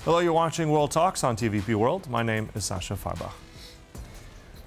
Hello, you're watching World Talks on TVP World. My name is Sascha Fahrbach.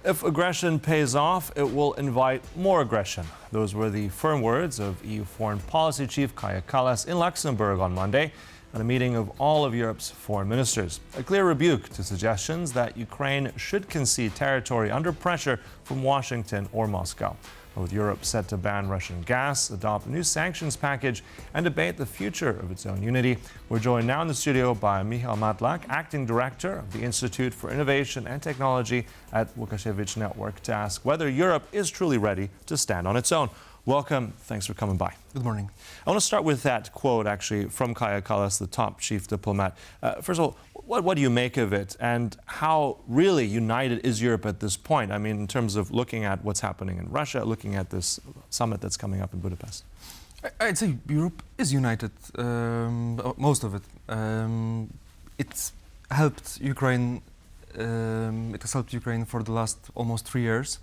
If aggression pays off, it will invite more aggression. Those were the firm words of EU Foreign Policy Chief Kaja Kallas in Luxembourg on Monday at a meeting of all of Europe's foreign ministers. A clear rebuke to suggestions that Ukraine should concede territory under pressure from Washington or Moscow. With Europe set to ban Russian gas, adopt a new sanctions package, and debate the future of its own unity, we're joined now in the studio by Michal Matlak, Acting Director of the Institute for Innovation and Technology at Łukasiewicz Network, to ask whether Europe is truly ready to stand on its own. Welcome. Thanks for coming by. Good morning. I want to start with that quote, actually, from Kaja Kallas, the top chief diplomat. First of all, what do you make of it, and how really united is Europe at this point? I mean, in terms of looking at what's happening in Russia, looking at this summit that's coming up in Budapest. I'd say Europe is united, most of it. It's helped Ukraine. It has helped Ukraine for the last almost 3 years.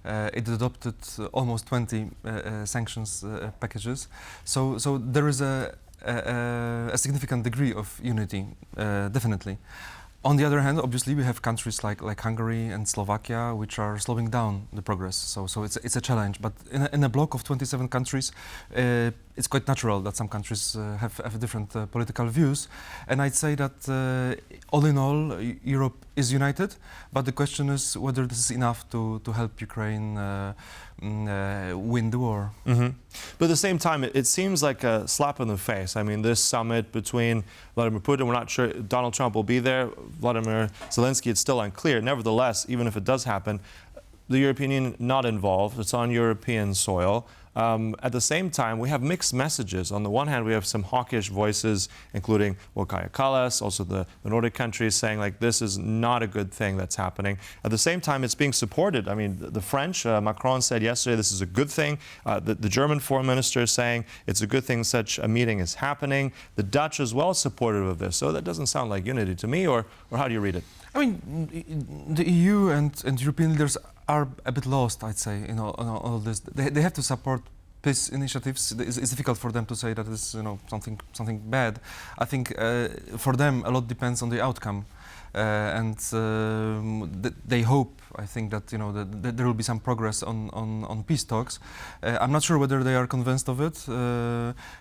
It adopted almost 20 sanctions packages. So there is a significant degree of unity, definitely. On the other hand, obviously, we have countries like Hungary and Slovakia, which are slowing down the progress. So it's a challenge. But in a bloc of 27 countries, it's quite natural that some countries have different political views. And I'd say that all in all, Europe is united. But the question is whether this is enough to help Ukraine win the war. Mm-hmm. But at the same time, it seems like a slap in the face. I mean, this summit between Vladimir Putin, we're not sure Donald Trump will be there. Vladimir Zelensky, it's still unclear. Nevertheless, even if it does happen, the European Union not involved. It's on European soil. At the same time, we have mixed messages. On the one hand, we have some hawkish voices, including Kaja Kallas, also the Nordic countries, saying like this is not a good thing that's happening. At the same time, it's being supported. I mean, the French, Macron said yesterday this is a good thing. The German foreign minister is saying it's a good thing such a meeting is happening. The Dutch as well supportive of this. So that doesn't sound like unity to me, or how do you read it? I mean, the EU and European leaders are a bit lost, I'd say, in all this. They have to support peace initiatives. It's difficult for them to say that it's something bad. I think for them a lot depends on the outcome, and they hope. I think that that there will be some progress on peace talks. I'm not sure whether they are convinced of it.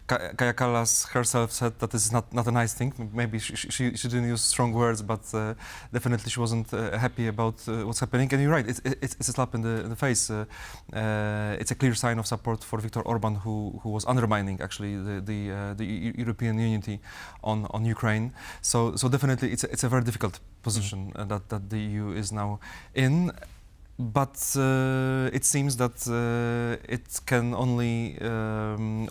Kaja Kallas herself said that this is not a nice thing. Maybe she didn't use strong words, but definitely she wasn't happy about what's happening. And you're right, it's a slap in the face. It's a clear sign of support for Viktor Orban, who was undermining actually the European unity on Ukraine. So definitely it's a very difficult position that the EU is now in. But it seems that it can only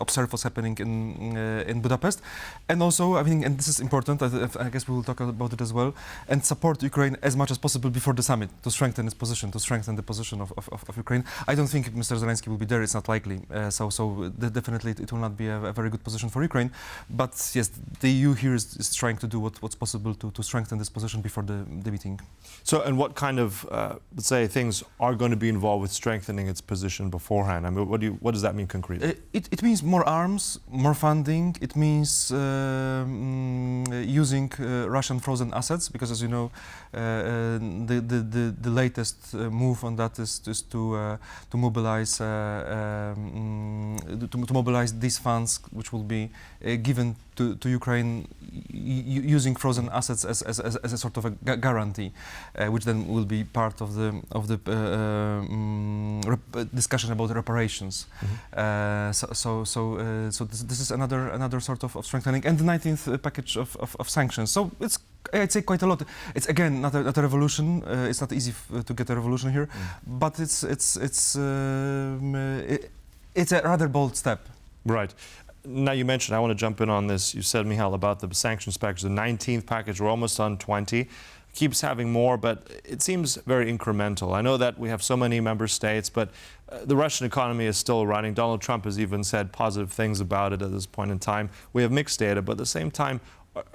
observe what's happening in Budapest, and also, I mean, and this is important. I guess we will talk about it as well, and support Ukraine as much as possible before the summit to strengthen its position, to strengthen the position of Ukraine. I don't think Mr. Zelensky will be there. It's not likely. So definitely it will not be a very good position for Ukraine. But yes, the EU here is trying to do what's possible to strengthen this position before the meeting. So, and what kind of, let's say, things are going to be involved with strengthening its position beforehand? I mean, what does that mean concretely? It means more arms, more funding. It means using Russian frozen assets, because, as you know, the latest move on that is to mobilize these funds, which will be given to Ukraine using frozen assets as a sort of a guarantee, which then will be part of the discussion about reparations. Mm-hmm. So this is another sort of strengthening, and the 19th package of sanctions. So it's, I'd say, quite a lot. It's again not a revolution. It's not easy to get a revolution here, but it's a rather bold step. Right. Now, you mentioned, I want to jump in on this. You said, Michal, about the sanctions package, the 19th package. We're almost on 20. Keeps having more, but it seems very incremental. I know that we have so many member states, but the Russian economy is still running. Donald Trump has even said positive things about it at this point in time. We have mixed data, but at the same time,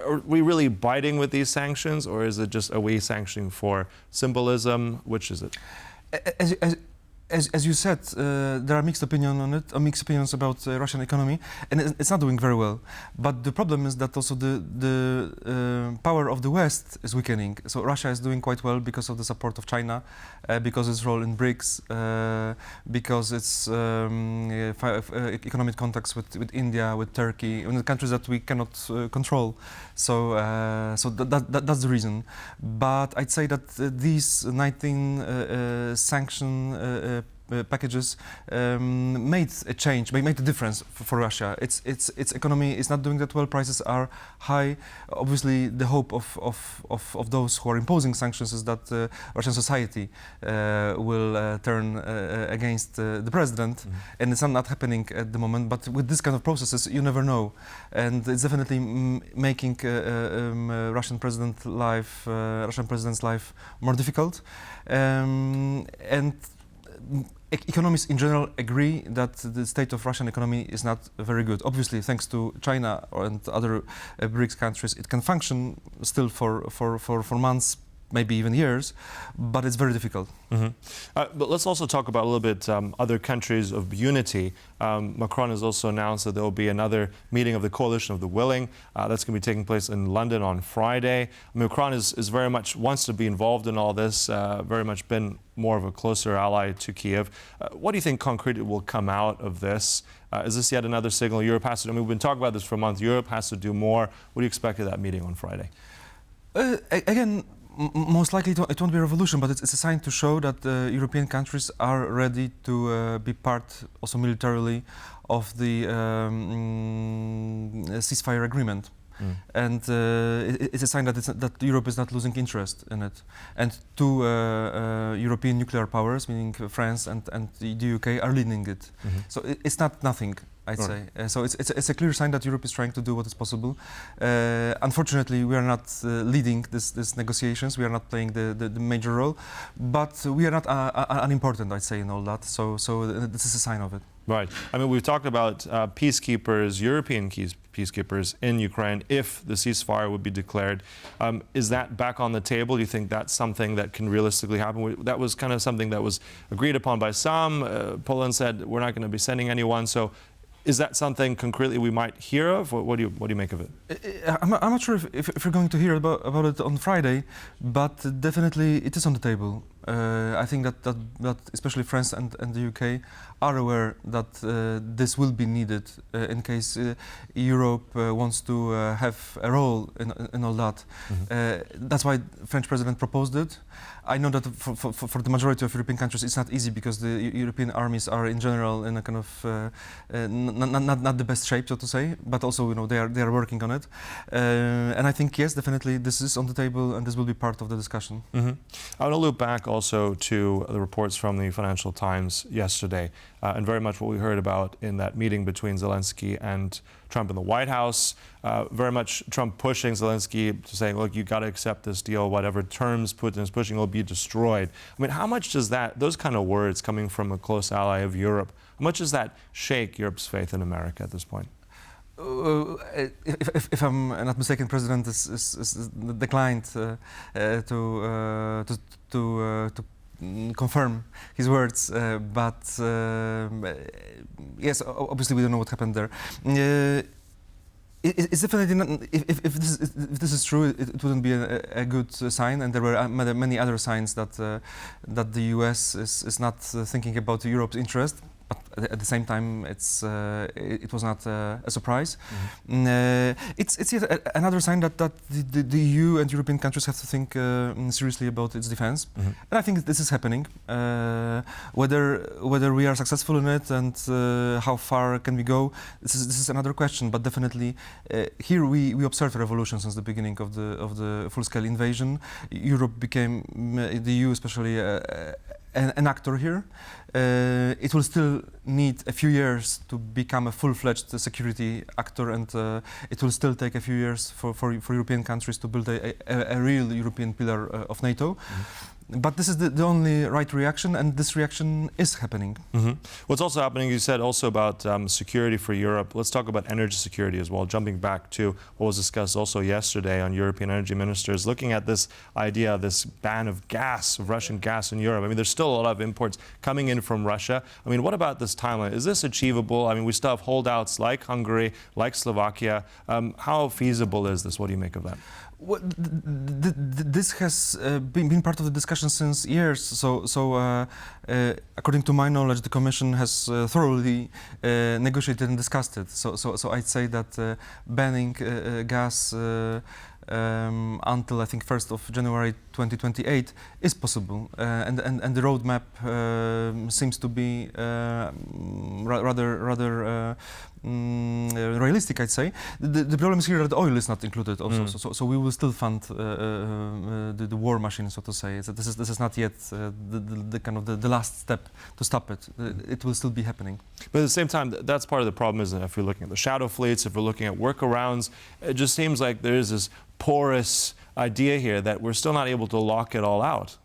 are we really biting with these sanctions, or is it just, are we sanctioning for symbolism? Which is it? as you said, there are mixed opinions about Russian economy, and it's not doing very well. But the problem is that also the power of the West is weakening. So Russia is doing quite well because of the support of China, because its role in BRICS, because its economic contacts with India, with Turkey, the countries that we cannot control. So that's the reason. But I'd say that these 19 sanction packages made a change, made a difference for Russia. Its economy is not doing that well. Prices are high. Obviously, the hope of those who are imposing sanctions is that Russian society will turn against the president, and it's not happening at the moment. But with this kind of processes, you never know, and it's definitely making Russian president's life more difficult, and economists in general agree that the state of Russian economy is not very good. Obviously, thanks to China and other BRICS countries, it can function still for months, maybe even years, but it's very difficult. But let's also talk about a little bit other countries of unity. Macron has also announced that there will be another meeting of the Coalition of the Willing. That's going to be taking place in London on Friday. Macron is very much wants to be involved in all this, very much been more of a closer ally to Kyiv. What do you think concretely will come out of this? Is this yet another signal Europe has to do? I mean, we've been talking about this for a month. Europe has to do more. What do you expect of that meeting on Friday? Again, most likely it won't be a revolution, but it's a sign to show that European countries are ready to be part, also militarily, of the ceasefire agreement. And it's a sign that Europe is not losing interest in it. And two European nuclear powers, meaning France and the UK, are leading it. So it's not nothing, I'd say. So it's a clear sign that Europe is trying to do what is possible. Unfortunately, we are not leading these negotiations. We are not playing the major role, but we are not unimportant, I'd say, in all that. So this is a sign of it. Right. I mean, we've talked about peacekeepers, European peacekeepers in Ukraine if the ceasefire would be declared. Is that back on the table? Do you think that's something that can realistically happen? That was kind of something that was agreed upon by some. Poland said we're not going to be sending anyone. So is that something concretely we might hear of? What do you make of it? I'm not sure if you're going to hear about it on Friday, but definitely it is on the table. I think that especially France and the UK are aware that this will be needed in case Europe wants to have a role in all that. That's why the French president proposed it. I know that for the majority of European countries it's not easy because the European armies are in general in a kind of not the best shape, so to say, but also they are working on it. And I think yes, definitely this is on the table and this will be part of the discussion. I want to loop back also to the reports from the Financial Times yesterday, and very much what we heard about in that meeting between Zelensky and Trump in the White House. Very much Trump pushing Zelensky to saying, look, you got to accept this deal, whatever terms Putin is pushing will be destroyed. I mean, how much does those kind of words coming from a close ally of Europe, how much does that shake Europe's faith in America at this point? If I'm not mistaken, President is declined to confirm his words, but yes, obviously we don't know what happened there. It's definitely not, if this is true, it wouldn't be a good sign, and there were many other signs that the US is not thinking about Europe's interest. But at the same time, it was not a surprise. It's yet another sign that the EU and European countries have to think seriously about its defense. And I think this is happening. Whether we are successful in it and how far can we go, this is another question. But definitely, here we observed a revolution since the beginning of the full-scale invasion. Europe became, the EU especially, an actor here. It will still need a few years to become a full-fledged security actor, and it will still take a few years for European countries to build a real European pillar of NATO. But this is the only right reaction, and this reaction is happening. What's also happening, you said also about security for Europe. Let's talk about energy security as well, jumping back to what was discussed also yesterday on European energy ministers, looking at this idea, this ban of gas, of Russian gas in Europe. I mean, there's still a lot of imports coming in from Russia. I mean, what about this timeline? Is this achievable? I mean, we still have holdouts like Hungary, like Slovakia. How feasible is this? What do you make of that? Well, this has been part of the discussion since years. So according to my knowledge, the Commission has thoroughly negotiated and discussed it. So I'd say that banning gas until I think 1st of January 2028 is possible, and the roadmap seems to be rather realistic, I'd say. The problem is here that oil is not included also, so we will still fund the war machine, so to say. So this is not yet the kind of the last step to stop it. It will still be happening. But at the same time, that's part of the problem, isn't it? If you're looking at the shadow fleets, if we're looking at workarounds, it just seems like there is this porous idea here that we're still not able to lock it all out.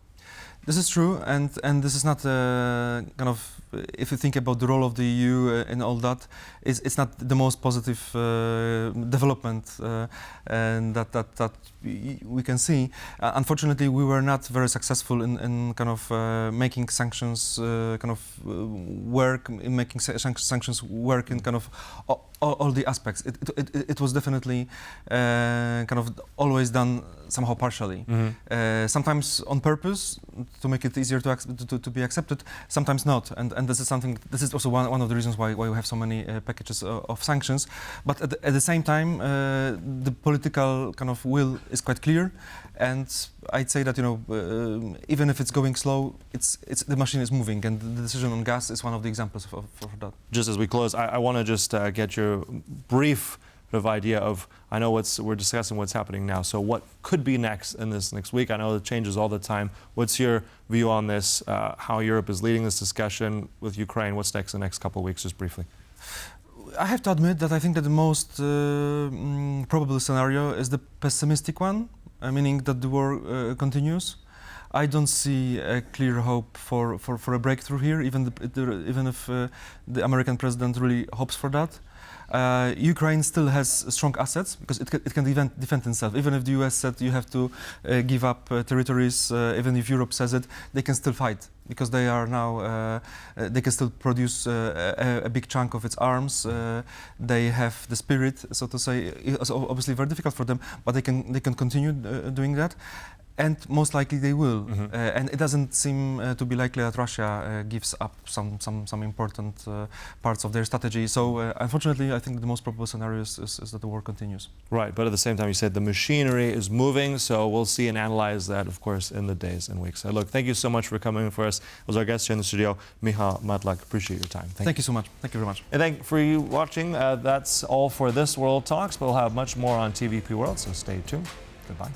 This is true, and this is not kind of, if you think about the role of the EU and all that, it's not the most positive development and that we can see. Unfortunately, we were not very successful in kind of making sanctions kind of work, in making sanctions work in kind of all the aspects. It was definitely kind of always done somehow partially. Sometimes on purpose to make it easier to be accepted, sometimes not. And this is something. This is also one of the reasons why we have so many packages of sanctions. But at the same time, the political kind of will is quite clear, and I'd say that even if it's going slow, the machine is moving, and the decision on gas is one of the examples for that. Just as we close, I want to just get your brief of idea of, I know we're discussing what's happening now, so what could be next in this next week? I know it changes all the time. What's your view on this, how Europe is leading this discussion with Ukraine? What's next in the next couple of weeks, just briefly? I have to admit that I think that the most probable scenario is the pessimistic one, meaning that the war continues. I don't see a clear hope for a breakthrough here, even if the American president really hopes for that. Ukraine still has strong assets because it can defend itself. Even if the US said you have to give up territories, even if Europe says it, they can still fight because they are now they can still produce a big chunk of its arms. They have the spirit, so to say. It's obviously very difficult for them, but they can continue doing that. And most likely they will, and it doesn't seem to be likely that Russia gives up some important parts of their strategy. So unfortunately, I think the most probable scenario is that the war continues. Right, but at the same time, you said the machinery is moving, so we'll see and analyze that, of course, in the days and weeks. Look, thank you so much for coming in for us. It was our guest here in the studio, Michal Matlak. Appreciate your time. Thank you so much. Thank you very much. And thank you for you watching. That's all for this World Talks, but we'll have much more on TVP World, so stay tuned. Goodbye.